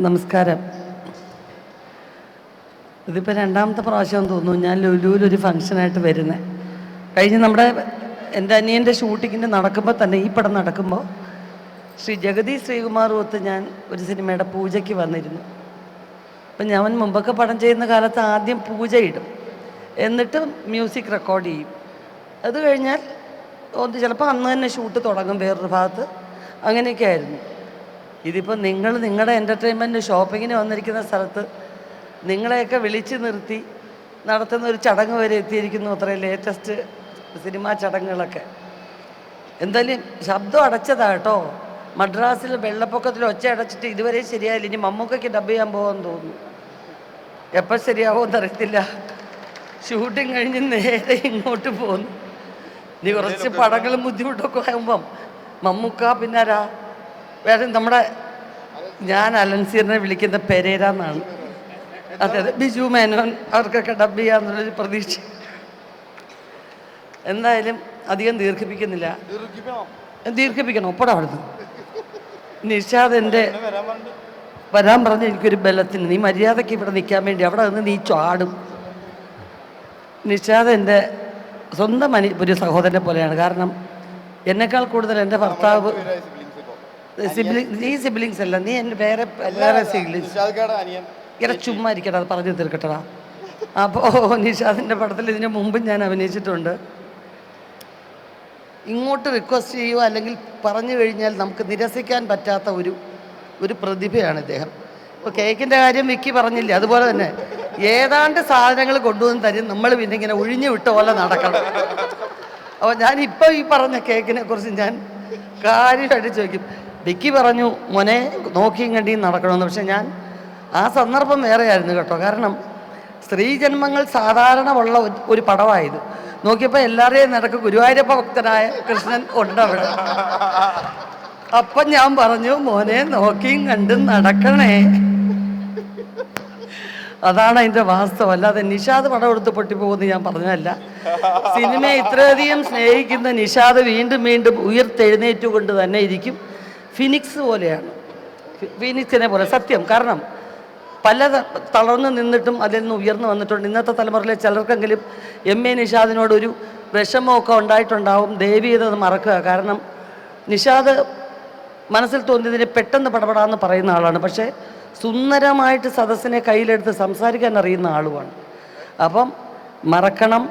നമസ്കാരം. ഇതിപ്പോൾ രണ്ടാമത്തെ പ്രാവശ്യം തോന്നുന്നു ഞാൻ ലുലുവിലൊരു ഫംഗ്ഷനായിട്ട് വരുന്നത്. കഴിഞ്ഞ് നമ്മുടെ എൻ്റെ അനിയൻ്റെ ഷൂട്ടിങ്ങിന് നടക്കുമ്പോൾ തന്നെ, ഈ പടം നടക്കുമ്പോൾ ശ്രീ ജഗതി ശ്രീകുമാറുമൊത്ത് ഞാൻ ഒരു സിനിമയുടെ പൂജയ്ക്ക് വന്നിരുന്നു. അപ്പം ഞാൻ മുമ്പൊക്കെ പടം ചെയ്യുന്ന കാലത്ത് ആദ്യം പൂജയിടും, എന്നിട്ട് മ്യൂസിക് റെക്കോർഡ് ചെയ്യും. അത് കഴിഞ്ഞാൽ ചിലപ്പോൾ അന്ന് തന്നെ ഷൂട്ട് തുടങ്ങും വേറൊരു ഭാഗത്ത്. അങ്ങനെയൊക്കെ ആയിരുന്നു. ഇതിപ്പോൾ നിങ്ങൾ നിങ്ങളുടെ എൻ്റർടൈൻമെൻറ്റ് ഷോപ്പിങ്ങിന് വന്നിരിക്കുന്ന സ്ഥലത്ത് നിങ്ങളെയൊക്കെ വിളിച്ച് നിർത്തി നടത്തുന്ന ഒരു ചടങ്ങ് വരെ എത്തിയിരിക്കുന്നു. അത്രയും ലേറ്റസ്റ്റ് സിനിമാ ചടങ്ങുകളൊക്കെ. എന്തായാലും ശബ്ദം അടച്ചതാട്ടോ. മദ്രാസിൽ വെള്ളപ്പൊക്കത്തിൽ ഒച്ച അടച്ചിട്ട് ഇതുവരെ ശരിയായില്ല. ഇനി മമ്മൂക്കയ്ക്ക് ഡബ് ചെയ്യാൻ പോകുമെന്ന് തോന്നുന്നു. എപ്പോൾ ശരിയാവുമെന്ന് അറിയത്തില്ല. ഷൂട്ടിങ് കഴിഞ്ഞ് നേരെ ഇങ്ങോട്ട് പോകുന്നു. ഇനി കുറച്ച് പടങ്ങളും ബുദ്ധിമുട്ടൊക്കെ ആകുമ്പം മമ്മൂക്ക പിന്നാരാ വേറെ നമ്മുടെ ഞാൻ അലൻസീറിനെ വിളിക്കുന്ന പെരേര എന്നാണ്. അതെ അതെ, ബിജു മേനോൻ അവർക്കൊക്കെ ഡബ് ചെയ്യാന്നുള്ളൊരു പ്രതീക്ഷ. എന്തായാലും അധികം ദീർഘിപ്പിക്കണം. ഒപ്പടാ അവിടുന്ന് നിഷാദ് എൻ്റെ വരാൻ പറഞ്ഞ് എനിക്കൊരു ബലത്തിന്, നീ മര്യാദയ്ക്ക് ഇവിടെ നിൽക്കാൻ വേണ്ടി അവിടെ നിന്ന് നീ ചാടും. നിഷാദ് എൻ്റെ സ്വന്തം ഒരു സഹോദരനെ പോലെയാണ്. കാരണം എന്നെക്കാൾ കൂടുതൽ എൻ്റെ ഭർത്താവ് നീ സിബ്ലിങ്സ് അല്ല, നീ എൻ്റെ വേറെ സിബ്ലിങ്സ്. ഇങ്ങനെ ചുമ്മാ ഇരിക്കട്ടെ, അത് പറഞ്ഞു തീർക്കട്ടടാ. അപ്പോൾ നിഷാദിൻ്റെ പടത്തിൽ ഇതിന് മുമ്പ് ഞാൻ അഭിനയിച്ചിട്ടുണ്ട്. ഇങ്ങോട്ട് റിക്വസ്റ്റ് ചെയ്യുക അല്ലെങ്കിൽ പറഞ്ഞു കഴിഞ്ഞാൽ നമുക്ക് നിരസിക്കാൻ പറ്റാത്ത ഒരു പ്രതിഭയാണ് ഇദ്ദേഹം. ഇപ്പോൾ കേക്കിൻ്റെ കാര്യം വിക്കി പറഞ്ഞില്ലേ, അതുപോലെ തന്നെ ഏതാണ്ട് സാധനങ്ങൾ കൊണ്ടുവന്ന് തരും, നമ്മൾ പിന്നെ ഇങ്ങനെ ഒഴിഞ്ഞു വിട്ട പോലെ നടക്കണം. അപ്പോൾ ഞാനിപ്പോൾ ഈ പറഞ്ഞ കേക്കിനെ കുറിച്ച് ഞാൻ കാര്യമായിട്ട് ചോദിക്കും. വിക്കി പറഞ്ഞു മോനെ നോക്കിയും കണ്ടിയും നടക്കണമെന്ന്. പക്ഷെ ഞാൻ ആ സന്ദർഭം വേറെയായിരുന്നു കേട്ടോ. കാരണം സ്ത്രീജന്മങ്ങൾ സാധാരണ ഉള്ള ഒരു പടമായത്. നോക്കിയപ്പോൾ എല്ലാവരെയും നടക്കും ഗുരുവായൂരപ്പ ഭക്തനായ കൃഷ്ണൻ ഉണ്ട് അവിടെ. അപ്പം ഞാൻ പറഞ്ഞു മോനെ നോക്കിയും കണ്ടും നടക്കണേ. അതാണ് അതിൻ്റെ വാസ്തവം. അല്ലാതെ നിഷാദ് പടം എടുത്ത് പൊട്ടിപ്പോകുമെന്ന് ഞാൻ പറഞ്ഞതല്ല. സിനിമയെ ഇത്രയധികം സ്നേഹിക്കുന്ന നിഷാദ് വീണ്ടും വീണ്ടും ഉയർത്തെഴുന്നേറ്റുകൊണ്ട് തന്നെ ഇരിക്കും. ഫിനിക്സ് പോലെയാണ്, ഫിനിക്സിനെ പോലെ സത്യം. കാരണം പല തളർന്നു നിന്നിട്ടും അതിൽ നിന്ന് ഉയർന്നു വന്നിട്ടുണ്ട്. ഇന്നത്തെ തലമുറയിലെ ചിലർക്കെങ്കിലും എം.എ. നിഷാദിനോടൊരു വിഷമമൊക്കെ ഉണ്ടായിട്ടുണ്ടാവും. ദേവീയത മറക്കുക. കാരണം നിഷാദ് മനസ്സിൽ തോന്നിയതിന് പെട്ടെന്ന് പടപെടാന്ന് പറയുന്ന ആളാണ്. പക്ഷേ സുന്ദരമായിട്ട് സദസ്സിനെ കയ്യിലെടുത്ത് സംസാരിക്കാൻ അറിയുന്ന ആളുമാണ്. അപ്പം മറക്കണം,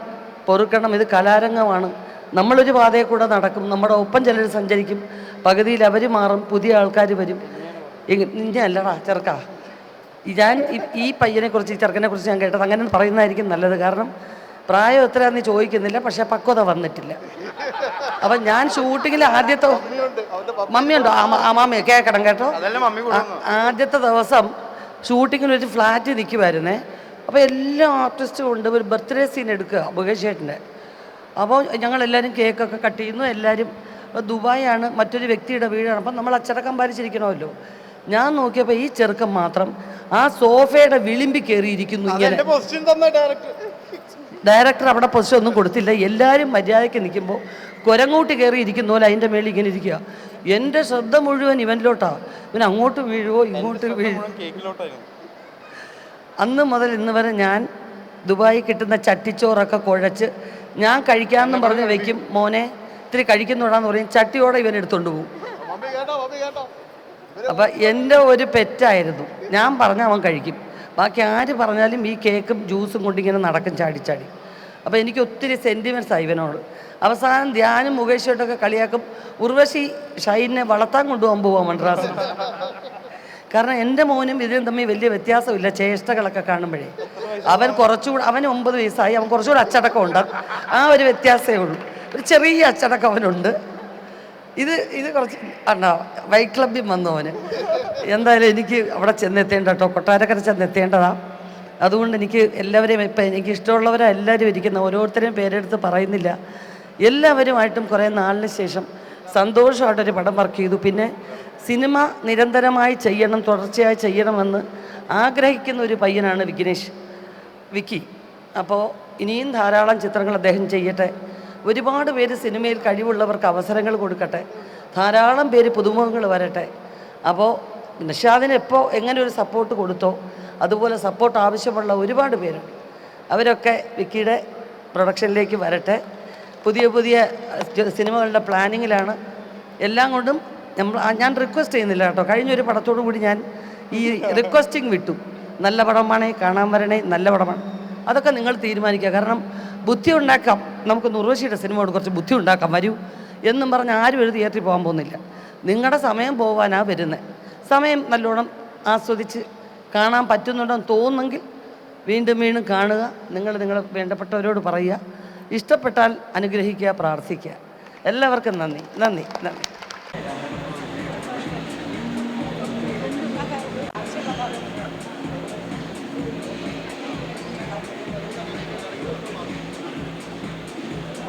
പൊറുക്കണം. ഇത് കലാരംഗമാണ്. നമ്മളൊരു പാതയെ കൂടെ നടക്കും, നമ്മുടെ ഒപ്പം ചിലർ സഞ്ചരിക്കും. പകുതിയിൽ അവർ മാറും, പുതിയ ആൾക്കാർ വരും. ഇഞ്ഞല്ലടാ ചെറുക്കാ, ഞാൻ ഈ പയ്യനെക്കുറിച്ച്, ഈ ചെറുക്കനെക്കുറിച്ച് ഞാൻ കേട്ടത് അങ്ങനെ പറയുന്നതായിരിക്കും നല്ലത്. കാരണം പ്രായം എത്രയാണെന്ന് ചോദിക്കുന്നില്ല, പക്ഷേ പക്വത വന്നിട്ടില്ല. അപ്പം ഞാൻ ഷൂട്ടിങ്ങിൽ ആദ്യത്തെ മമ്മിയുണ്ടോ? മാമി കേൾക്കണം കേട്ടോ. ആദ്യത്തെ ദിവസം ഷൂട്ടിങ്ങിന് ഒരു ഫ്ലാറ്റ് നിൽക്കുമായിരുന്നേ. അപ്പോൾ എല്ലാ ആർട്ടിസ്റ്റും ഉണ്ട്. ഒരു ബർത്ത്ഡേ സീൻ എടുക്കുക മുകേഷ് ചേട്ടൻ്റെ. അപ്പോൾ ഞങ്ങളെല്ലാവരും കേക്കൊക്കെ കട്ട് ചെയ്യുന്നു. എല്ലാവരും ദുബായാണ്, മറ്റൊരു വ്യക്തിയുടെ വീടാണ്. അപ്പം നമ്മൾ അച്ചടക്കം പാലിച്ചിരിക്കണമല്ലോ. ഞാൻ നോക്കിയപ്പോൾ ഈ ചെറുക്കൻ മാത്രം ആ സോഫയുടെ വിളിമ്പി കയറിയിരിക്കുന്നു. ഇങ്ങനെ ഡയറക്ടർ അവിടെ പൊസിഷൻ ഒന്നും കൊടുത്തില്ല. എല്ലാവരും മര്യാദയ്ക്ക് നിൽക്കുമ്പോൾ കുരങ്ങോട്ട് കയറി ഇരിക്കുന്ന പോലെ അതിൻ്റെ മേളിൽ ഇങ്ങനെ ഇരിക്കുക. എൻ്റെ ശ്രദ്ധ മുഴുവൻ ഇവനിലോട്ടാണ്. ഇവൻ അങ്ങോട്ട് വീഴുവോ ഇങ്ങോട്ട് വീഴുവോ. അന്ന് മുതൽ ഇന്ന് വരെ ഞാൻ ദുബായി കിട്ടുന്ന ചട്ടിച്ചോറൊക്കെ കുഴച്ച് ഞാൻ കഴിക്കാമെന്നും പറഞ്ഞ് വെക്കും. മോനെ ഇത്തിരി കഴിക്കുന്നുടാന്ന് പറയും. ചട്ടിയോടെ ഇവൻ എടുത്തുകൊണ്ട് പോകും. അപ്പം എൻ്റെ ഒരു പെറ്റായിരുന്നു. ഞാൻ പറഞ്ഞാൽ അവൻ കഴിക്കും. ബാക്കി ആര് പറഞ്ഞാലും ഈ കേക്കും ജ്യൂസും കൊണ്ടിങ്ങനെ നടക്കും ചാടിച്ചാടി. അപ്പോൾ എനിക്ക് ഒത്തിരി സെൻറ്റിമെൻറ്റ്സാണ് ഇവനോട്. അവസാനം ധ്യാനും മുകേഷോട്ടൊക്കെ കളിയാക്കും. ഉർവശി ഷൈനെ വളർത്താൻ കൊണ്ടുപോകാൻ പോവാം മദ്രാസിൽ. കാരണം എൻ്റെ മോനും ഇതിനും തമ്മിൽ വലിയ വ്യത്യാസമില്ല. ചേഷ്ടകളൊക്കെ കാണുമ്പോഴേ അവൻ കുറച്ചുകൂടെ, അവന് 9 വയസ്സായി, അവൻ കുറച്ചുകൂടെ അച്ചടക്കം ഉണ്ട്. ആ ഒരു വ്യത്യാസമേ ഉള്ളൂ. ഒരു ചെറിയ അച്ചടക്കം അവനുണ്ട്. ഇത് കുറച്ച് വൈറ്റ് ക്ലബ്ബിൽ വന്നു അവന്. എന്തായാലും എനിക്ക് അവിടെ ചെന്നെത്തേണ്ട കേട്ടോ, കൊട്ടാരക്കര ചെന്നെത്തേണ്ടതാണ്. അതുകൊണ്ട് എനിക്ക് എല്ലാവരെയും ഇപ്പം എനിക്ക് ഇഷ്ടമുള്ളവരാണ് എല്ലാവരും ഇരിക്കുന്ന. ഓരോരുത്തരെയും പേരെടുത്ത് പറയുന്നില്ല. എല്ലാവരുമായിട്ടും കുറേ നാളിന് ശേഷം സന്തോഷമായിട്ടൊരു പടം വർക്ക് ചെയ്തു. പിന്നെ സിനിമ നിരന്തരമായി ചെയ്യണം, തുടർച്ചയായി ചെയ്യണമെന്ന് ആഗ്രഹിക്കുന്ന ഒരു പയ്യനാണ് വിക്കി. അപ്പോൾ ഇനിയും ധാരാളം ചിത്രങ്ങൾ അദ്ദേഹം ചെയ്യട്ടെ. ഒരുപാട് പേര് സിനിമയിൽ കഴിവുള്ളവർക്ക് അവസരങ്ങൾ കൊടുക്കട്ടെ. ധാരാളം പേര് പുതുമുഖങ്ങൾ വരട്ടെ. അപ്പോൾ നിഷാദിന് എപ്പോൾ എങ്ങനെ ഒരു സപ്പോർട്ട് കൊടുത്തോ അതുപോലെ സപ്പോർട്ട് ആവശ്യമുള്ള ഒരുപാട് പേരുണ്ട്. അവരൊക്കെ വിക്കിയുടെ പ്രൊഡക്ഷനിലേക്ക് വരട്ടെ. പുതിയ പുതിയ സിനിമകളുടെ പ്ലാനിങ്ങിലാണ്. എല്ലാം കൊണ്ടും ഞാൻ റിക്വസ്റ്റ് ചെയ്യുന്നില്ല കേട്ടോ. കഴിഞ്ഞൊരു പടത്തോടു കൂടി ഞാൻ ഈ റിക്വസ്റ്റിംഗ് വിട്ടു. നല്ല പടമാണേ, കാണാൻ വരണേ, നല്ല പടമാണ്. അതൊക്കെ നിങ്ങൾ തീരുമാനിക്കുക. കാരണം ബുദ്ധി ഉണ്ടാക്കാം, നമുക്ക് ഉർവശിയുടെ സിനിമയോട് കുറച്ച് ബുദ്ധി ഉണ്ടാക്കാം, വരൂ എന്നും പറഞ്ഞ് ആരും ഒരു തിയേറ്ററിൽ പോകാൻ പോകുന്നില്ല. നിങ്ങളുടെ സമയം പോകാനാണ് വരുന്നത്. സമയം നല്ലോണം ആസ്വദിച്ച് കാണാൻ പറ്റുന്നുണ്ടെന്ന് തോന്നുന്നെങ്കിൽ വീണ്ടും വീണ്ടും കാണുക. നിങ്ങളുടെ വേണ്ടപ്പെട്ടവരോട് പറയുക. ഇഷ്ടപ്പെട്ടാൽ അനുഗ്രഹിക്കുക, പ്രാർത്ഥിക്കുക. എല്ലാവർക്കും നന്ദി, നന്ദി, നന്ദി.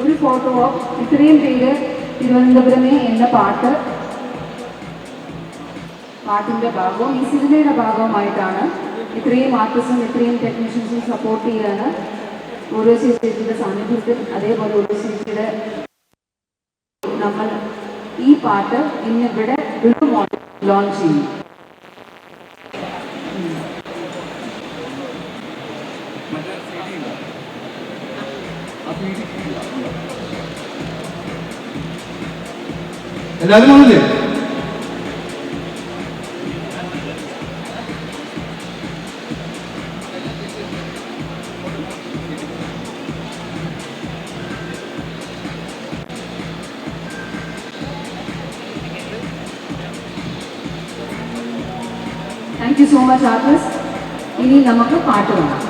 ഒരു ഫോട്ടോ ഓഫ് ഇത്രയും പേര് തിരുവനന്തപുരമേ എന്ന പാട്ടിൻ്റെ ഭാഗവും ഈ സിനിമയുടെ ഭാഗവുമായിട്ടാണ് ഇത്രയും ആർട്ടിസ്റ്റും ഇത്രയും ടെക്നീഷ്യൻസും സപ്പോർട്ട് ചെയ്യാന് ഉർവശി ചേച്ചിയുടെ സാന്നിധ്യത്തിൽ, അതേപോലെ ഉർവശി ചേച്ചിയുടെ നമ്മൾ ഈ പാട്ട് ഇന്നിവിടെ ലോഞ്ച് ചെയ്യും. എല്ലാവരും വന്നില്ലേ? Thank you so much artist. ഇനി നമുക്ക് പാട്ട് കാണാം.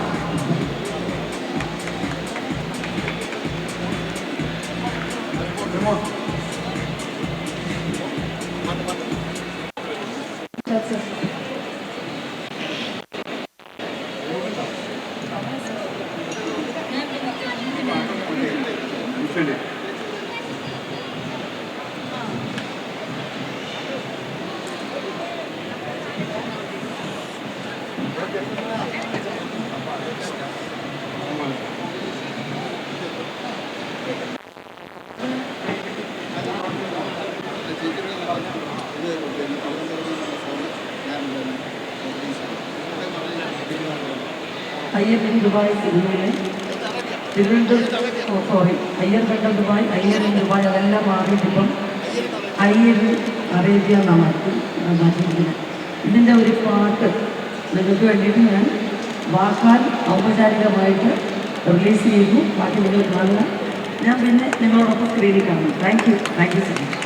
അയ്യർ ഇൻ ദുബായ് സിനിമയിലെ അയ്യർ കണ്ടൽ ദുബായ്, അയ്യർ ഇൻ ദുബായ് അതെല്ലാം മാറിയിട്ടിപ്പം അയ്യർ അറേബ്യ മാറ്റിയിരിക്കുന്നത്. ഇതിൻ്റെ ഒരു പാട്ട് നിങ്ങൾക്ക് വേണ്ടിയിട്ട് ഞാൻ വാക്കാൽ ഔപചാരികമായിട്ട് റിലീസ് ചെയ്തു. പാട്ട് നിങ്ങൾ കാണുക. ഞാൻ പിന്നെ നിങ്ങളോടൊപ്പം സ്ക്രീനിൽ കാണും. Thank you so much.